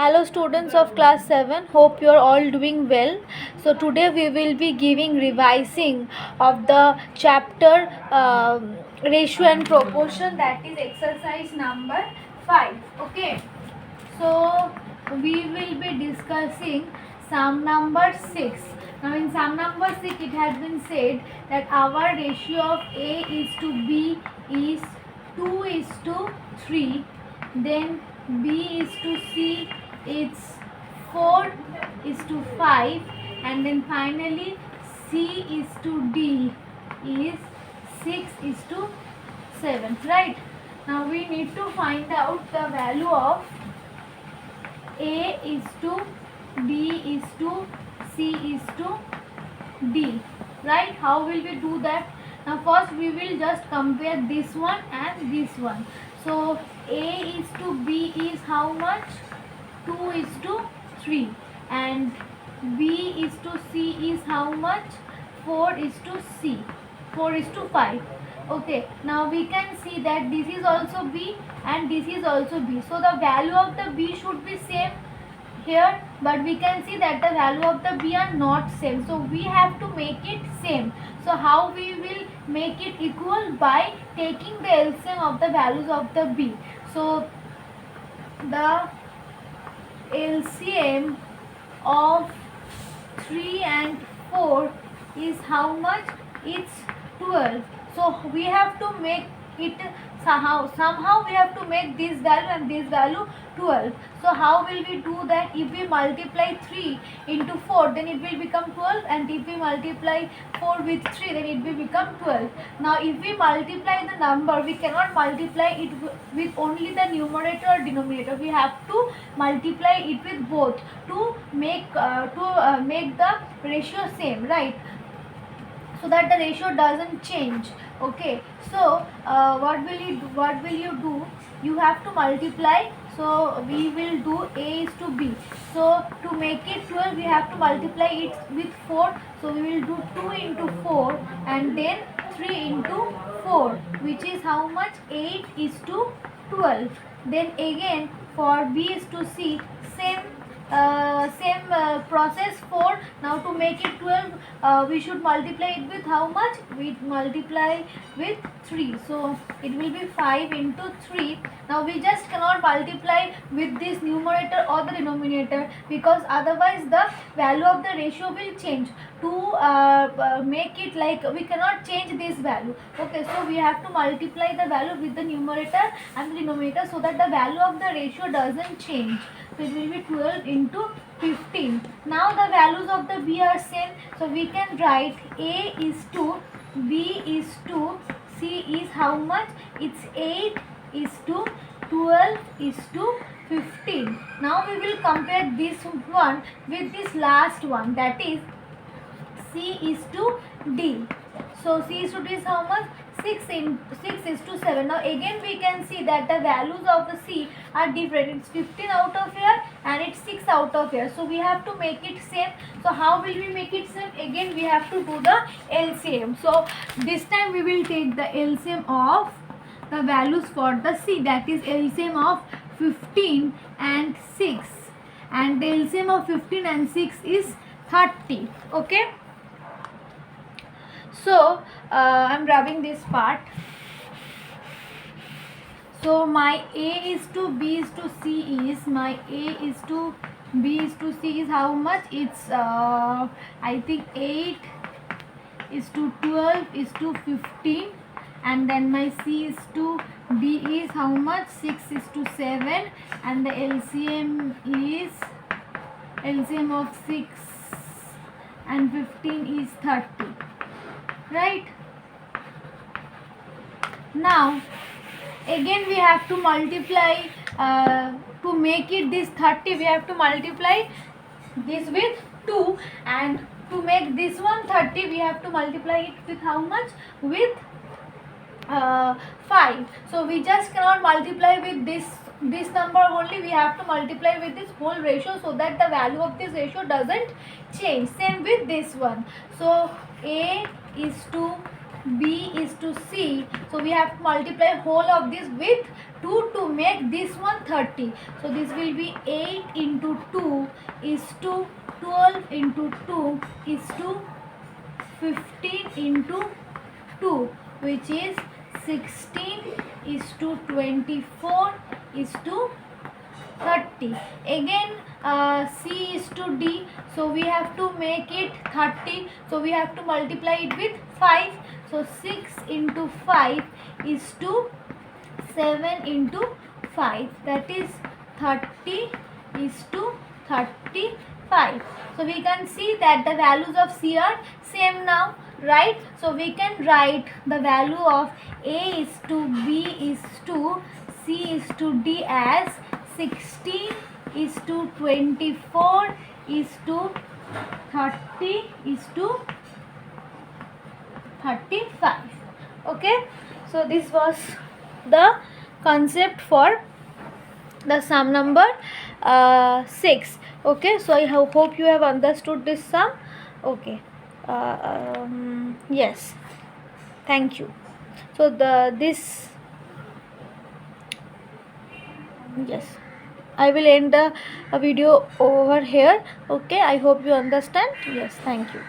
Hello students of class 7, hope you are all doing well. So today we will be giving revising of the chapter ratio and proportion, that is exercise number 5. Okay, so we will be discussing sum number 6. Now in sum number 6 it has been said that our ratio of A is to B is 2 is to 3, then B is to C it's 4 is to 5, and then finally C is to D is 6 is to 7, right? Now we need to find out the value of A is to B is to C is to D, right? How will we do that? Now first we will just compare this one and this one. So A is to B is how much? 2 is to 3, and B is to C is how much? 4 is to C, 4 is to 5. Okay, now we can see that this is also B and this is also B, so the value of the B should be same here, but we can see that the value of the B are not same, so we have to make it same. So how we will make it equal? By taking the LCM of the values of the B. So the LCM of 3 and 4 is how much? It's 12. So we have to make it somehow we have to make this value and this value 12. So how will we do that? If we multiply 3 into 4, then it will become 12, and if we multiply 4 with 3, then it will become 12. Now if we multiply the number, we cannot multiply it with only the numerator or denominator. We have to multiply it with both to make the ratio same, right? So that the ratio doesn't change. Okay, so what will you do? You have to multiply. So we will do A is to B. So to make it 12, we have to multiply it with 4. So we will do 2 into 4 and then 3 into 4, which is how much? 8 is to 12. Then again for B is to C, same process. 4. Now to make it 12, we should multiply it with how much? We multiply with 3, so it will be 5 into 3. Now we just cannot multiply with this numerator or the denominator, because otherwise the value of the ratio will change. To make it like, we cannot change this value. Okay, so we have to multiply the value with the numerator and the denominator, so that the value of the ratio doesn't change. So it will be 12 into 15. Now the values of the B are same, so we can write A is to B is to C is how much? It's 8 is to 12 is to 15. Now we will compare this one with this last one, that is C is to D. So C is to D is how much? 6 is to 7. Now again we can see that the values of the C are different. It's 15 out of here and it's 6 out of here. So we have to make it same. So how will we make it same? Again we have to do the LCM. So this time we will take the LCM of the values for the C, that is LCM of 15 and 6. And the LCM of 15 and 6 is 30. Okay. So I'm rubbing this part. So my A is to B is to C is, my A is to B is to C is how much? It's I think 8 is to 12 is to 15, and then my C is to D is how much? 6 is to 7, and the LCM is LCM of 6 and 15 is 30. Right? Now again we have to multiply, to make it this 30 we have to multiply this with 2, and to make this one 30 we have to multiply it with how much? With 5. So we just cannot multiply with this number only, we have to multiply with this whole ratio, so that the value of this ratio doesn't change. Same with this one. So A is to B is to C, so we have to multiply whole of this with 2 to make this one 30. So this will be 8 into 2 is to 12 into 2 is to 15 into 2, which is 16 is to 24 is to 30. Again C is to D, so we have to make it 30, so we have to multiply it with 5. So 6 into 5 is to 7 into 5, that is 30 is to 35. So we can see that the values of C are same now, right? So we can write the value of A is to B is to C is to D as 16 is to 24 is to 30 is to 35. Okay, so this was the concept for the sum number 6. Okay, so I hope you have understood this sum. Okay, yes, thank you. So yes, I will end the video over here. Okay, I hope you understand. Yes, thank you.